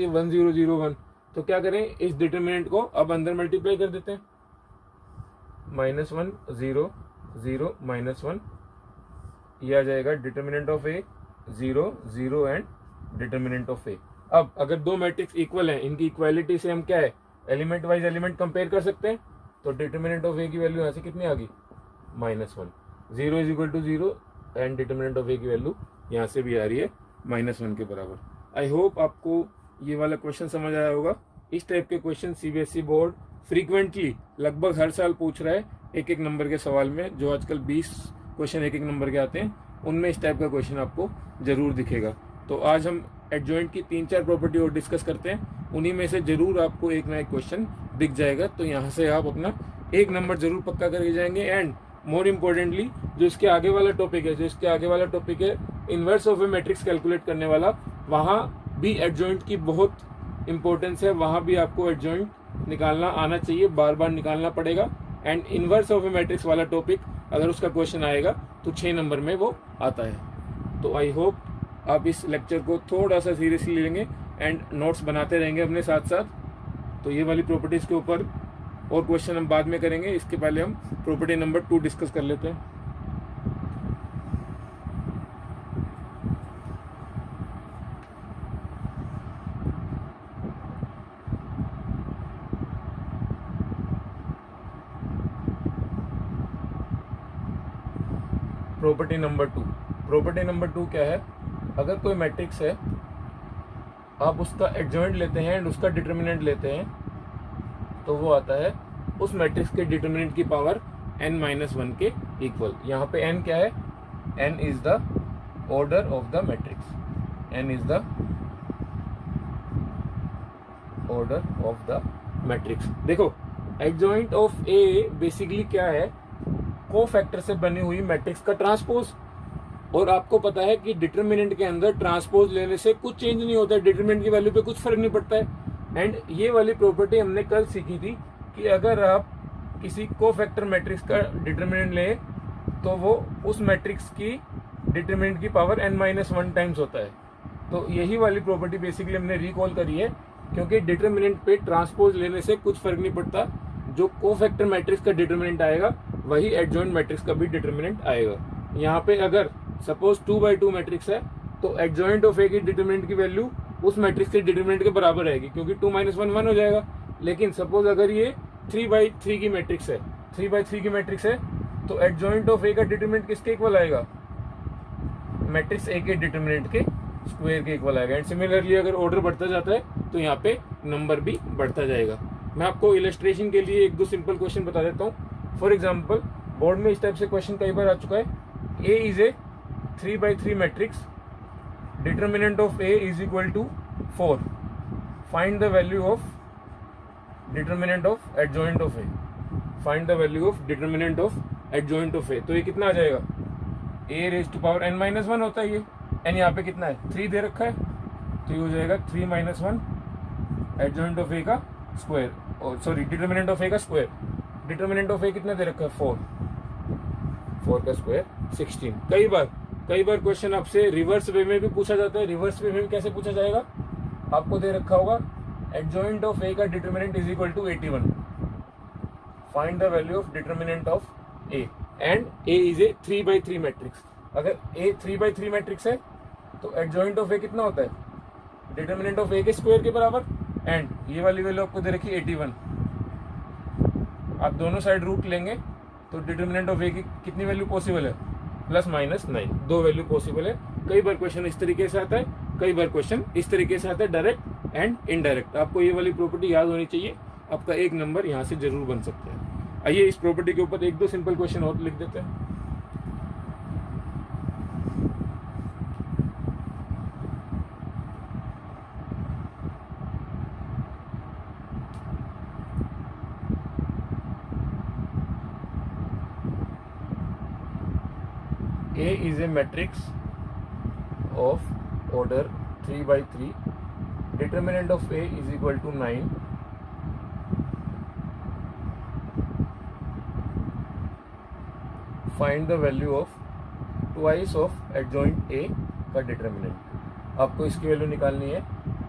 S1: 1 0 0 1। तो क्या करें, इस डिटरमिनेंट को अब अंदर मल्टीप्लाई कर देते हैं, -1 0 0 -1, यह आ जाएगा determinant of A 0 0 and determinant of A। अब अगर दो मैट्रिक्स इक्वल हैं, इनकी इक्वालिटी से हम क्या है, एलिमेंट वाइज एलिमेंट कंपेयर कर सकते हैं। तो डिटरमिनेंट ऑफ A की वैल्यू यहाँ से कितनी आ गई, -1। 0 is equal to 0 and determinant of A की वैल्यू यहाँ से भी आ रही है -1 के बराबर। आई होप आपको ये वाला क्वेश्चन समझ आया होगा। इस टाइप के क्वेश्चन CBSE बोर्ड फ्रीक्वेंटली लगभग हर साल पूछ रहा है, एक एक नंबर के सवाल में। जो आजकल 20 क्वेश्चन एक एक नंबर के आते हैं, उनमें इस टाइप का क्वेश्चन आपको जरूर दिखेगा। तो आज हम एडजॉइंट की 3-4 प्रॉपर्टी और डिस्कस करते हैं, उन्हीं में से जरूर आपको एक ना एक क्वेश्चन दिख जाएगा। तो यहाँ से आप अपना एक नंबर जरूर पक्का करके जाएंगे। एंड मोर इम्पोर्टेंटली जो इसके आगे वाला टॉपिक है, inverse of A matrix calculate करने वाला, वहाँ भी एडजॉइंट की बहुत इंपॉर्टेंस है। वहाँ भी आपको एडजॉइंट निकालना आना चाहिए, बार बार निकालना पड़ेगा। And inverse of A matrix वाला टॉपिक अगर उसका क्वेश्चन आएगा तो 6 नंबर में वो आता है। तो आई होप आप इस लेक्चर को थोड़ा सा सीरियसली लेंगे एंड नोट्स बनाते रहेंगे अपने साथ साथ। तो ये वाली प्रॉपर्टीज़ के ऊपर और क्वेश्चन हम बाद में करेंगे, इसके पहले हम प्रॉपर्टी नंबर 2 डिस्कस कर लेते हैं। Property number 2। प्रॉपर्टी नंबर 2 क्या है? अगर कोई मैट्रिक्स है, आप उसका एडजॉइंट लेते हैं एंड उसका डिटर्मिनेंट लेते हैं, तो वो आता है उस मैट्रिक्स के डिटर्मिनेंट की पावर n-1 के इक्वल। यहाँ पे n क्या है? n is the order of the matrix. n is the order of the matrix. देखो, एडजॉइंट ऑफ ए बेसिकली क्या है? कोफैक्टर से बनी हुई मैट्रिक्स का ट्रांसपोज। और आपको पता है कि डिटर्मिनेंट के अंदर ट्रांसपोज लेने से कुछ चेंज नहीं होता है, डिटर्मिनेंट की वैल्यू पे कुछ फर्क नहीं पड़ता है। एंड ये वाली प्रॉपर्टी हमने कल सीखी थी कि अगर आप किसी कोफैक्टर मैट्रिक्स का डिटर्मिनेंट लें तो वो उस मैट्रिक्स की डिटर्मिनेंट की पावर n-1 टाइम्स होता है। तो यही वाली प्रॉपर्टी बेसिकली हमने रिकॉल करी है, क्योंकि डिटर्मिनेंट पे ट्रांसपोज लेने से कुछ फर्क नहीं पड़ता। जो कोफैक्टर मैट्रिक्स का डिटर्मिनेंट आएगा वही एडजॉइंट मैट्रिक्स का भी डिटर्मिनेंट आएगा। यहाँ पे अगर सपोज 2/2 मैट्रिक्स है तो एडजॉइंट ऑफ ए की डिटर्मिनेंट की वैल्यू उस मैट्रिक्स के डिटर्मिनेंट के बराबर रहेगी, क्योंकि 2 - 1 1 हो जाएगा। लेकिन सपोज अगर ये 3/3 की मैट्रिक्स है, 3/3 की मैट्रिक्स है, तो एडजॉइंट ऑफ ए का डिटर्मिनेंट किसके इक्वल आएगा? मैट्रिक्स ए के डिटर्मिनेंट के स्क्वायर के इक्वल आएगा। एंड सिमिलरली अगर ऑर्डर बढ़ता जाता है तो यहाँ पे नंबर भी बढ़ता जाएगा। मैं आपको इलस्ट्रेशन के लिए 1-2 सिंपल क्वेश्चन बता देता हूँ। फॉर एग्जाम्पल, बोर्ड में इस टाइप से क्वेश्चन कई बार आ चुका है। A is a 3/3 matrix, determinant of A is equal to 4, find the value of determinant of adjoint of A, find the value of determinant of adjoint of A. तो ये कितना आ जाएगा? ए रेज टू पावर n-1 होता है ये, N यहाँ पे कितना है? 3 दे रखा है, तो ये हो जाएगा 3 - 1 एडजॉइंट ऑफ ए का स्क्वायर, और सॉरी डिटर्मिनेंट ऑफ ए का स्क्वायर। डिटर्मिनेंट ऑफ ए कितना दे रखा है? 4 का स्क्वायर 16। कई बार क्वेश्चन आपसे रिवर्स वे में भी पूछा जाता है। रिवर्स वे में कैसे पूछा जाएगा? आपको दे रखा होगा एडजॉइंट ऑफ ए का determinant is equal to 81, find the value of determinant of A, and A is a 3/3 matrix. अगर ए 3/3 मैट्रिक्स है तो एडजॉइंट ऑफ ए कितना होता है? डिटर्मिनेंट ऑफ ए के स्क्वायर के बराबर, एंड ये वाली वैल्यू आपको दे रखी है 81। आप दोनों साइड रूट लेंगे तो डिटर्मिनेंट ऑफ ए की कितनी वैल्यू पॉसिबल है? +-9, 2 वैल्यू पॉसिबल है। कई बार क्वेश्चन इस तरीके से आता है, कई बार क्वेश्चन इस तरीके से आता है, डायरेक्ट एंड इनडायरेक्ट। आपको ये वाली प्रॉपर्टी याद होनी चाहिए, आपका 1 नंबर यहाँ से जरूर बन सकता है। आइए इस प्रॉपर्टी के ऊपर 1-2 सिंपल क्वेश्चन और लिख देते हैं। A is a matrix of order 3/3. Determinant of A is equal to 9. Find the value of twice of adjoint A का डिटर्मिनेंट। आपको इसकी वैल्यू निकालनी है।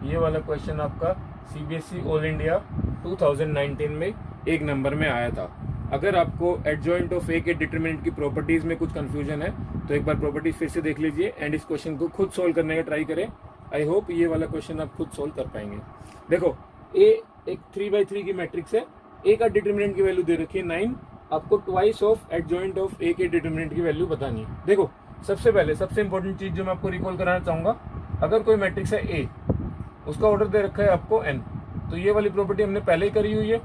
S1: ये वाला क्वेश्चन आपका CBSE ऑल इंडिया 2019 में 1 नंबर में आया था। अगर आपको एडजॉइंट ऑफ ए के डिटर्मिनेंट की प्रॉपर्टीज में कुछ कंफ्यूजन है तो एक बार प्रॉपर्टीज फिर से देख लीजिए एंड इस क्वेश्चन को खुद सोल्व करने का ट्राई करें। आई होप ये वाला क्वेश्चन आप खुद सोल्व कर पाएंगे। देखो, ए एक 3/3 की मैट्रिक्स है, ए का डिटर्मिनेंट की वैल्यू दे रखी है 9। आपको ट्वाइस ऑफ एडजॉइंट ऑफ ए के डिटर्मिनेंट की वैल्यू बतानी है। देखो, सबसे पहले सबसे इंपॉर्टेंट चीज जो मैं आपको रिकॉल कराना चाहूंगा, अगर कोई मैट्रिक्स है ए, उसका ऑर्डर दे रखा है आपको n, तो ये वाली प्रॉपर्टी हमने पहले ही करी हुई है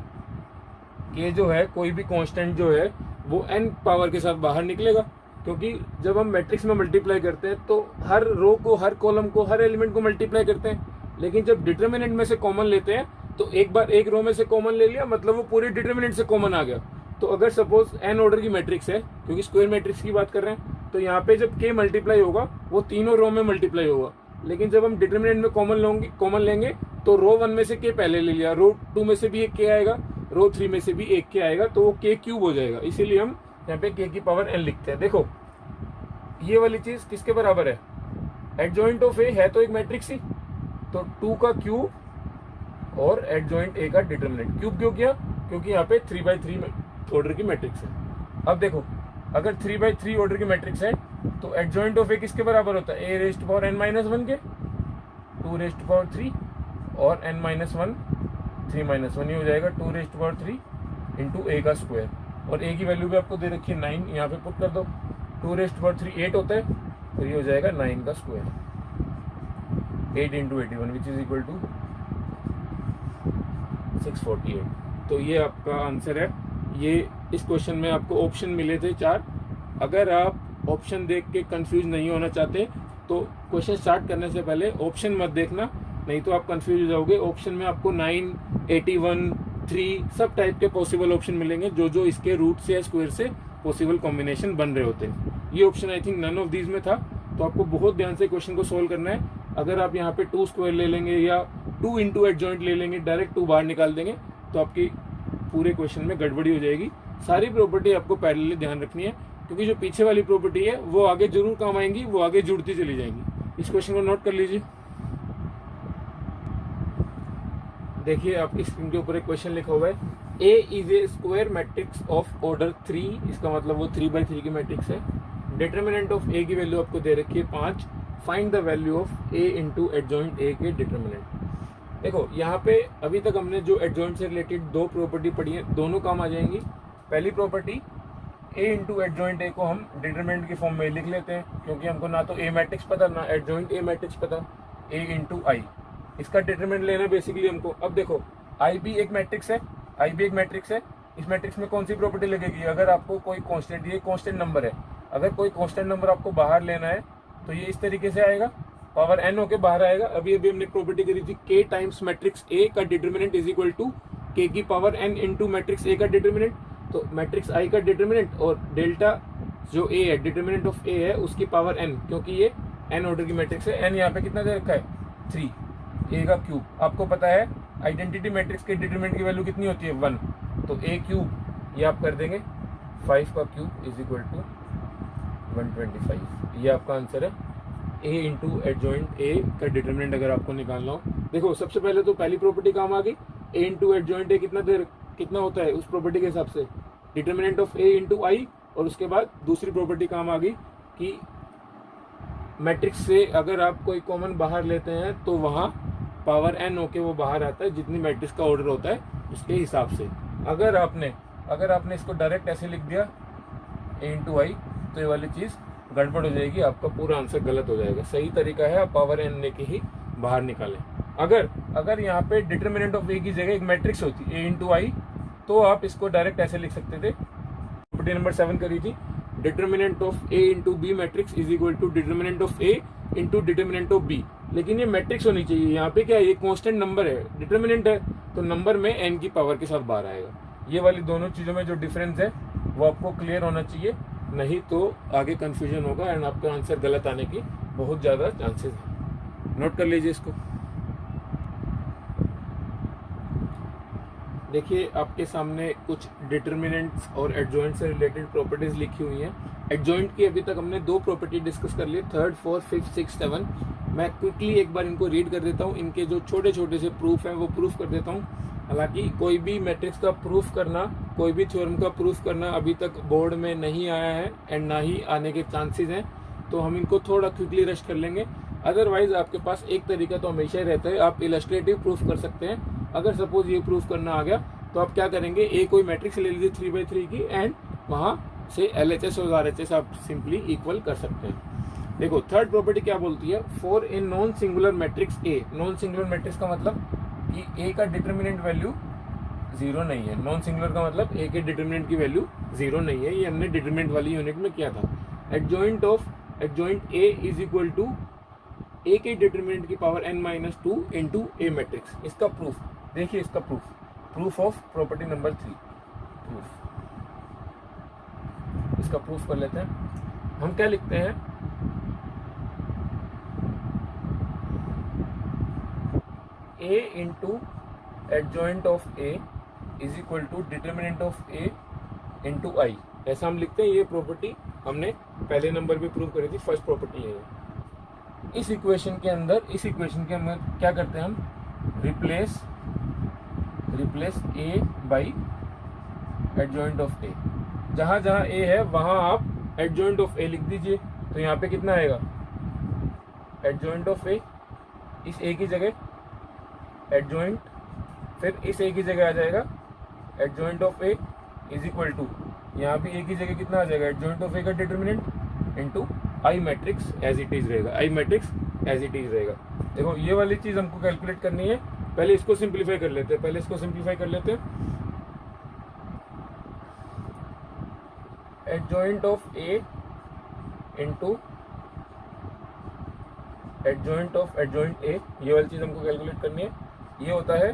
S1: कि जो है कोई भी कांस्टेंट जो है वो n पावर के साथ बाहर निकलेगा, क्योंकि जब हम मैट्रिक्स में मल्टीप्लाई करते हैं तो हर रो को, हर कॉलम को, हर एलिमेंट को मल्टीप्लाई करते हैं। लेकिन जब डिटर्मिनेंट में से कॉमन लेते हैं तो एक बार एक रो में से कॉमन ले लिया, मतलब वो पूरे डिटर्मिनेंट से कॉमन आ गया। तो अगर सपोज n ऑर्डर की मैट्रिक्स है, क्योंकि स्क्वायर मैट्रिक्स की बात कर रहे हैं, तो यहाँ पे जब k मल्टीप्लाई होगा वो तीनों रो में मल्टीप्लाई होगा। लेकिन जब हम डिटर्मिनेंट में कॉमन लेंगे तो रो 1 में से k पहले ले लिया, रो 2 में से भी एक k आएगा, रो 3 में से भी एक k आएगा, तो वो k क्यूब हो जाएगा। इसीलिए हम यहाँ पे k की पावर n लिखते हैं। देखो, ये वाली चीज किसके बराबर है? एडजॉइंट ऑफ ए है तो एक मैट्रिक्स ही, तो 2 का क्यूब और एडजॉइंट ए का डिटर्मिनेंट। क्यूब क्यों किया? क्योंकि यहाँ पे 3/3 ऑर्डर की मैट्रिक्स है। अब देखो, अगर 3/3 ऑर्डर की मैट्रिक्स है तो एडजॉइंट ऑफ ए किसके बराबर होता है? ए रेस्ट पावर n-1 के, 2 रेस्ट पावर 3 और n-1 3-1, ये हो जाएगा 2 रेस्ट पावर 3 इंटू ए का स्क्वायर। और ए की वैल्यू भी आपको दे रखी है 9, यहाँ पे पुट कर दो। 2 रेस्ट पावर 3 8 होता है, तो ये हो जाएगा 9 का square, 8 into 81 which is equal to 648। तो ये आपका आंसर है। ये इस क्वेश्चन में आपको ऑप्शन मिले थे 4। अगर आप ऑप्शन देख के कंफ्यूज नहीं होना चाहते तो क्वेश्चन स्टार्ट करने से पहले ऑप्शन मत देखना, नहीं तो आप कंफ्यूज हो जाओगे। ऑप्शन में आपको 9, 81, 3 सब टाइप के पॉसिबल ऑप्शन मिलेंगे, जो जो इसके रूट से या स्क्वायर से पॉसिबल कॉम्बिनेशन बन रहे होते हैं। ये option I think none of these में था, तो आपको बहुत ध्यान से क्वेश्चन को सोल्व करना है। अगर आप यहाँ पे 2 स्क्वायर ले लेंगे या 2 इंटू एडजॉइंट ले लेंगे, डायरेक्ट 2 बाहर निकाल देंगे, तो आपकी पूरे क्वेश्चन में गड़बड़ी हो जाएगी। सारी प्रॉपर्टी आपको पैरेलली ध्यान रखनी है, क्योंकि जो पीछे वाली प्रॉपर्टी है वो आगे जरूर काम आएंगी, वो आगे जुड़ती चली जाएंगी। इस क्वेश्चन को नोट कर लीजिए। देखिए आपकी स्क्रीन के ऊपर एक क्वेश्चन लिखा हुआ है, A is a square matrix of order 3, इसका मतलब वो 3/3 की मैट्रिक्स है। डिटर्मिनेंट ऑफ ए की वैल्यू आपको दे रखी है 5, find the value of A into adjoint A के डिटर्मिनेंट। देखो यहाँ पे अभी तक हमने जो एडजॉइंट से रिलेटेड 2 प्रॉपर्टी पढ़ी है, दोनों काम आ जाएंगी। पहली property A into adjoint A को हम डिटर्मिनेंट की फॉर्म में लिख लेते हैं, क्योंकि हमको ना तो ए मैट्रिक्स पता ना एडजॉइंट ए मैट्रिक्स पता। ए इंटू आई, इसका डिटरमिनेंट लेना बेसिकली हमको। अब देखो आई भी एक मैट्रिक्स है, आई भी एक मैट्रिक्स है। इस मैट्रिक्स में कौन सी प्रॉपर्टी लगेगी? अगर आपको कोई कांस्टेंट, ये कांस्टेंट नंबर है, अगर कोई कांस्टेंट नंबर आपको बाहर लेना है तो ये इस तरीके से आएगा, पावर n होके बाहर आएगा। अभी अभी हमने प्रॉपर्टी करी थी k टाइम्स मैट्रिक्स a का determinant is equal to k की power n into matrix a का डिटरमिनेंट। तो मैट्रिक्स i का डिटरमिनेंट और डेल्टा जो a है, डिटरमिनेंट ऑफ a है, उसकी पावर n, क्योंकि ये n ऑर्डर की मैट्रिक्स है। n यहाँ पे कितना दे रखा है? 3, a का क्यूब। आपको पता है आइडेंटिटी मैट्रिक्स के डिटरमिनेंट की वैल्यू कितनी होती है? 1, तो a क्यूब ये आप कर देंगे 5 का क्यूब इज इक्वल टू 125। ये आपका आंसर है। a इंटू एडजॉइंट a का डिटरमिनेंट अगर आपको निकालना हो, देखो सबसे पहले तो पहली प्रॉपर्टी काम आ गई, a इंटू एडजॉइंट a कितना होता है उस प्रॉपर्टी के हिसाब से, डिटरमिनेंट ऑफ a इंटू आई। और उसके बाद दूसरी प्रॉपर्टी काम आ गई कि मैट्रिक्स से अगर आप कोई कॉमन बाहर लेते हैं तो वहाँ पावर n होके वो बाहर आता है, जितनी मैट्रिक्स का ऑर्डर होता है उसके हिसाब से। अगर आपने इसको डायरेक्ट ऐसे लिख दिया a इंटू आई, तो ये वाली चीज़ गड़बड़ हो जाएगी, आपका पूरा आंसर गलत हो जाएगा। सही तरीका है आप पावर n लेके ही बाहर निकालें। अगर यहाँ पे डिटरमिनेंट ऑफ a की जगह एक मैट्रिक्स होती a इंटू आई, तो आप इसको डायरेक्ट ऐसे लिख सकते थे। प्रॉपर्टी नंबर 7 करी थी, determinant of a into B matrix is equal to determinant of a into determinant of b। लेकिन ये मैट्रिक्स होनी चाहिए, यहाँ पे क्या है, ये कांस्टेंट नंबर है, डिटरमिनेंट है, तो नंबर में n की पावर के साथ बाहर आएगा। ये वाली दोनों चीज़ों में जो डिफरेंस है वो आपको क्लियर होना चाहिए, नहीं तो आगे कंफ्यूजन होगा एंड आपका आंसर गलत आने की बहुत ज़्यादा चांसेस है। नोट कर लीजिए इसको। देखिए आपके सामने कुछ डिटरमिनेंट्स और एडजॉइंट से रिलेटेड प्रॉपर्टीज लिखी हुई हैं। एडजॉइंट की अभी तक हमने 2 प्रॉपर्टी डिस्कस कर लिए, 3rd, 4th, 5th, 6th, 7th। मैं क्विकली एक बार इनको रीड कर देता हूँ, इनके जो छोटे छोटे से प्रूफ हैं वो प्रूफ कर देता हूँ। हालांकि कोई भी मैट्रिक्स का प्रूफ करना, कोई भी थ्योरम का प्रूफ करना अभी तक बोर्ड में नहीं आया है एंड ना ही आने के चांसेस हैं, तो हम इनको थोड़ा क्विकली रश कर लेंगे। अदरवाइज आपके पास एक तरीका तो हमेशा ही रहता है, आप इलस्ट्रेटिव प्रूफ कर सकते हैं। अगर सपोज ये प्रूफ करना आ गया तो आप क्या करेंगे, ए कोई मैट्रिक्स ले लीजिए 3/3 की एंड वहाँ से LHS और RHS आप सिंपली इक्वल कर सकते हैं। देखो 3rd प्रॉपर्टी क्या बोलती है, for a non singular matrix A. Non singular matrix का मतलब कि ए का डिटरमिनेंट वैल्यू 0 नहीं है। नॉन सिंगुलर का मतलब ए के डिटरमिनेंट की वैल्यू 0 नहीं है, ये हमने डिटरमिनेंट वाली यूनिट में किया था। Adjoint A is equal to A के डिटरमिनेंट की power n-2 into A matrix. इसका प्रूफ देखिए, इसका प्रूफ ऑफ प्रॉपर्टी नंबर 3। इसका प्रूफ कर लेते हैं। हम क्या लिखते हैं, a into adjoint of a is equal to determinant of a into I, ऐसा हम लिखते हैं। ये प्रॉपर्टी हमने पहले नंबर पे प्रूव करी थी, फर्स्ट प्रॉपर्टी है। इस इक्वेशन के अंदर क्या करते हैं हम, replace A by adjoint of A. जहां जहां ए है वहां आप एडजॉइंट ऑफ ए लिख दीजिए। तो यहाँ पे कितना आएगा, एडजॉइंट ऑफ ए, इस ए की जगह एडजॉइंट, फिर इस ए की जगह आ जाएगा adjoint of A is equal to, यहाँ भी ए की जगह कितना आ जाएगा, एडजॉइंट ऑफ ए का determinant into I matrix as it is रहेगा, I matrix as it is रहेगा। देखो ये वाली चीज हमको कैलकुलेट करनी है, पहले इसको सिंप्लीफाई कर लेते हैं, adjoint of A into adjoint of adjoint A, ये वाली चीज हमको कैलकुलेट करनी है। ये होता है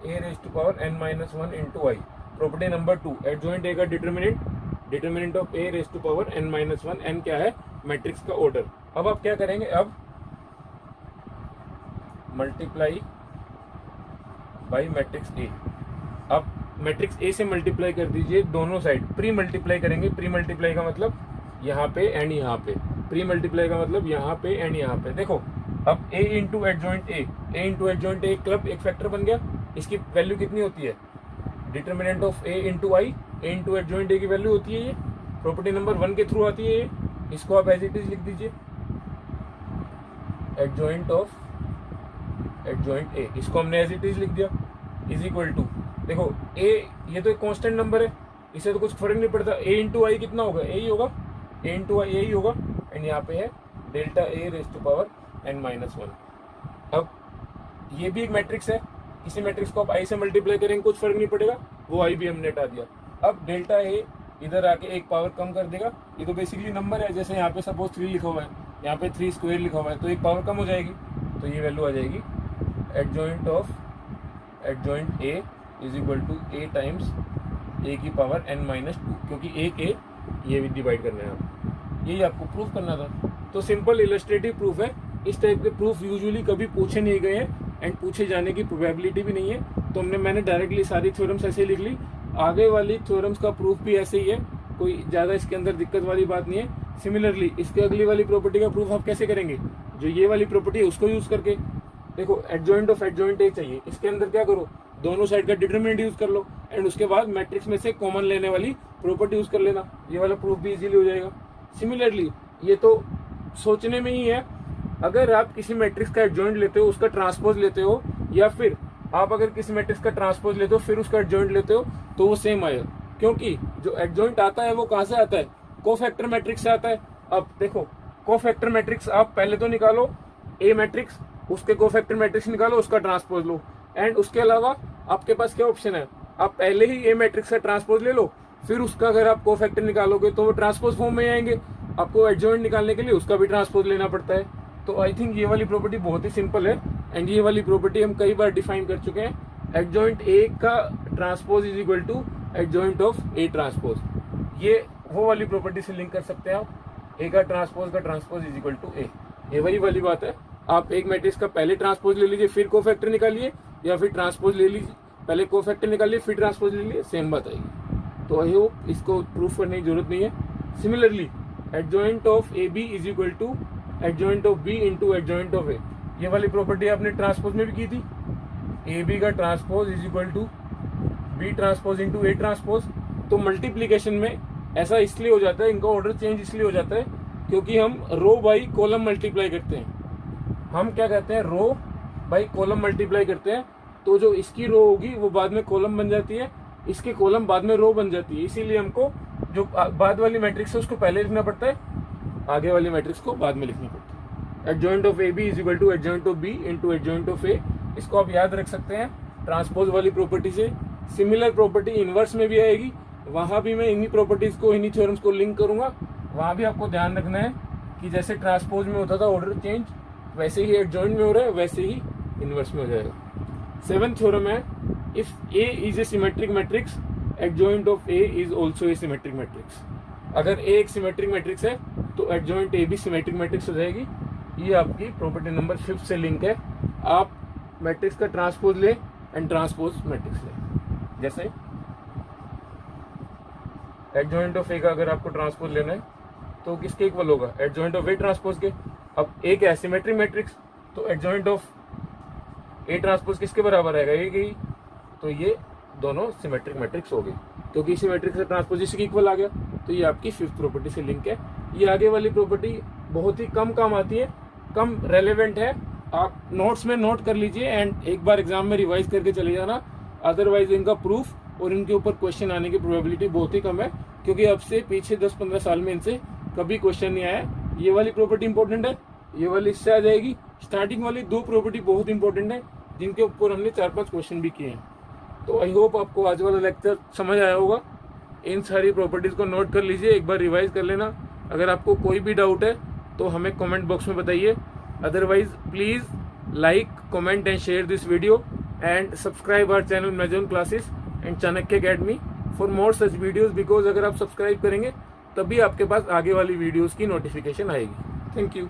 S1: A raise to power n minus one into I. Property number 2, adjoint A का determinant of A raise to power n minus one, n क्या है, मैट्रिक्स का ऑर्डर। अब आप क्या करेंगे, अब मल्टीप्लाई बाई मैट्रिक्स ए। अब मैट्रिक्स ए से मल्टीप्लाई कर दीजिए दोनों साइड, प्री मल्टीप्लाई करेंगे। प्री मल्टीप्लाई का मतलब यहाँ पे एंड यहाँ पे, प्री मल्टीप्लाई का मतलब यहाँ पे एंड यहाँ पे। देखो अब a into adjoint A club एक फैक्टर बन गया। इसकी वैल्यू कितनी होती है, determinant of a into I, A into adjoint A की वैल्यू होती है ये, प्रॉपर्टी नंबर 1 के थ्रू आती है ये। इसको आप एज इट इज लिख दीजिए, एडजॉइंट ऑफ एडजॉइंट ए, इसको हमने एज इट इज लिख दिया, इज इक्वल टू, देखो a ये तो एक कांस्टेंट नंबर है, इससे तो कुछ फर्क नहीं पड़ता। a इंटू आई कितना होगा, a ही होगा, a इंटू आई यही होगा, एंड यहाँ पे है delta a raise to power n minus one. अब ये भी एक मैट्रिक्स है, इसी मैट्रिक्स को आप i से मल्टीप्लाई करेंगे कुछ फर्क नहीं पड़ेगा, वो i भी हमने हटा दिया। अब डेल्टा a इधर आके एक पावर कम कर देगा, ये तो बेसिकली नंबर है, जैसे यहाँ पे सपोज 3 लिखा हुआ है, यहाँ पे 3 स्क्वायर लिखा हुआ है, तो एक पावर कम हो जाएगी, तो ये वैल्यू आ जाएगी adjoint of adjoint a is equal to a times a की पावर n माइनस टू, क्योंकि एक a ये भी डिवाइड करना है, आप यही आपको प्रूफ करना था। तो सिंपल इलस्ट्रेटिव प्रूफ है। इस टाइप के प्रूफ यूजुअली कभी पूछे नहीं गए हैं एंड पूछे जाने की प्रोबेबिलिटी भी नहीं है, तो मैंने डायरेक्टली सारी थ्योरम्स ऐसे लिख ली। आगे वाली थ्योरम्स का प्रूफ भी ऐसे ही है, कोई ज़्यादा इसके अंदर दिक्कत वाली बात नहीं है। सिमिलरली इसके अगली वाली प्रॉपर्टी का प्रूफ आप कैसे करेंगे, जो ये वाली प्रॉपर्टी है उसको यूज करके। देखो एडजॉइंट ऑफ एडजॉइंट ए चाहिए, इसके अंदर क्या करो, दोनों साइड का डिटरमिनेंट यूज कर लो, एंड उसके बाद मैट्रिक्स में से कॉमन लेने वाली प्रॉपर्टी यूज कर लेना, ये वाला प्रूफ भी इजीली हो जाएगा। सिमिलरली ये तो सोचने में ही है, अगर आप किसी मैट्रिक्स का एडजॉइंट लेते हो, उसका ट्रांसपोज लेते हो, या फिर आप अगर किसी मैट्रिक्स का ट्रांसपोज लेते हो फिर उसका एडजॉइंट लेते हो, तो वो सेम आएगा, क्योंकि जो एडजॉइंट आता है वो कहाँ से आता है, कोफैक्टर मैट्रिक्स से आता है। अब देखो कोफैक्टर मैट्रिक्स आप पहले तो निकालो ए मैट्रिक्स, उसके कोफैक्टर मैट्रिक्स निकालो, उसका ट्रांसपोज लो, एंड उसके अलावा आपके पास क्या ऑप्शन है, आप पहले ही ए मैट्रिक्स का ट्रांसपोज ले लो, फिर उसका अगर आप कोफैक्टर निकालोगे तो वो ट्रांसपोज फॉर्म में आएंगे, आपको एडजॉइंट निकालने के लिए उसका भी ट्रांसपोज लेना पड़ता है। तो आई थिंक ये वाली प्रॉपर्टी बहुत ही सिंपल है, एंड ये वाली प्रॉपर्टी हम कई बार डिफाइन कर चुके हैं। एडजॉइंट ए का transpose is equal to adjoint of A transpose, ये वो वाली प्रॉपर्टी से लिंक कर सकते हैं आप, ए का ट्रांसपोज इज इक्वल टू ए, ये वही वाली बात है। आप एक मैट्रिक्स का पहले ट्रांसपोज ले लीजिए फिर कोफैक्टर निकालिए, या फिर ट्रांसपोज ले लीजिए पहले कोफैक्टर निकालिए फिर ट्रांसपोज ले लीजिए, सेम बात आएगी। तो आई होप इसको प्रूफ करने की जरूरत नहीं है। Similarly adjoint of A B is equal to adjoint of B into adjoint of A, ये वाली प्रॉपर्टी आपने ट्रांसपोज में भी की थी, ए बी का transpose is equal to B transpose into A transpose. तो मल्टीप्लीकेशन में ऐसा इसलिए हो जाता है, इनका ऑर्डर चेंज इसलिए हो जाता है क्योंकि हम रो बाई कॉलम मल्टीप्लाई करते हैं। हम क्या कहते हैं, रो बाई कॉलम मल्टीप्लाई करते हैं, तो जो इसकी रो होगी वो बाद में कॉलम बन जाती है, इसकी कॉलम बाद में रो बन जाती है, इसीलिए हमको जो बाद वाली मैट्रिक्स है उसको पहले लिखना पड़ता है, आगे वाली मैट्रिक्स को बाद में लिखनी पड़ती है। Adjoint of A B is equal to adjoint of B into adjoint of A, इसको आप याद रख सकते हैं ट्रांसपोज वाली प्रॉपर्टी से। सिमिलर प्रॉपर्टी इनवर्स में भी आएगी, वहां भी मैं इन्हीं प्रॉपर्टीज को, इन्हीं थ्योरम्स को लिंक करूंगा। वहां भी आपको ध्यान रखना है कि जैसे ट्रांसपोज में होता था ऑर्डर चेंज, वैसे ही एडजॉइंट में हो रहा है, वैसे ही इनवर्स में हो जाएगा। 7th थ्योरम है, if A is A symmetric matrix adjoint of A is also a symmetric matrix. अगर ए एक सिमेट्रिक मैट्रिक्स है तो एडजॉइंट ए भी सिमेट्रिक मैट्रिक्स हो जाएगी। ये आपकी प्रॉपर्टी नंबर 5 से लिंक है। आप मैट्रिक्स का ट्रांसपोज ले एंड ट्रांसपोज मैट्रिक्स ले, जैसे एडजॉइंट ऑफ ए का अगर आपको ट्रांसपोज लेना है तो किसके इक्वल होगा, एडजॉइंट ऑफ ए ट्रांसपोज के। अब एक एसिमेट्रिक मैट्रिक्स, तो एडजॉइंट ऑफ ए ट्रांसपोज किसके बराबर आएगा, ए की, तो ये दोनों सिमेट्रिक मैट्रिक्स हो गए, क्योंकि सिमेट्रिक से ट्रांसपोज इसी के इक्वल आ गया। तो ये आपकी फिफ्थ प्रॉपर्टी से लिंक है। ये आगे वाली प्रॉपर्टी बहुत ही कम काम आती है, कम रेलेवेंट है, आप नोट्स में नोट कर लीजिए एंड एक बार एग्जाम में रिवाइज करके चले जाना, अदरवाइज इनका प्रूफ और इनके ऊपर क्वेश्चन आने की प्रोबेबिलिटी बहुत ही कम है, क्योंकि अब से पीछे 10-15 साल में इनसे कभी क्वेश्चन नहीं आया। ये वाली प्रॉपर्टी इंपॉर्टेंट है, ये वाली इससे आ जाएगी। स्टार्टिंग वाली दो प्रॉपर्टी बहुत इंपॉर्टेंट है, जिनके ऊपर हमने 4-5 क्वेश्चन भी किए हैं। तो आई होप आपको आज वाला लेक्चर समझ आया होगा। इन सारी प्रॉपर्टीज को नोट कर लीजिए, एक बार रिवाइज कर लेना। अगर आपको कोई भी डाउट है तो हमें कमेंट बॉक्स में बताइए, otherwise please like, comment and share this video and subscribe our channel Majon classes and Chanakya academy for more such videos, because अगर आप सब्सक्राइब करेंगे तभी आपके पास आगे वाली वीडियोस की नोटिफिकेशन आएगी। Thank you.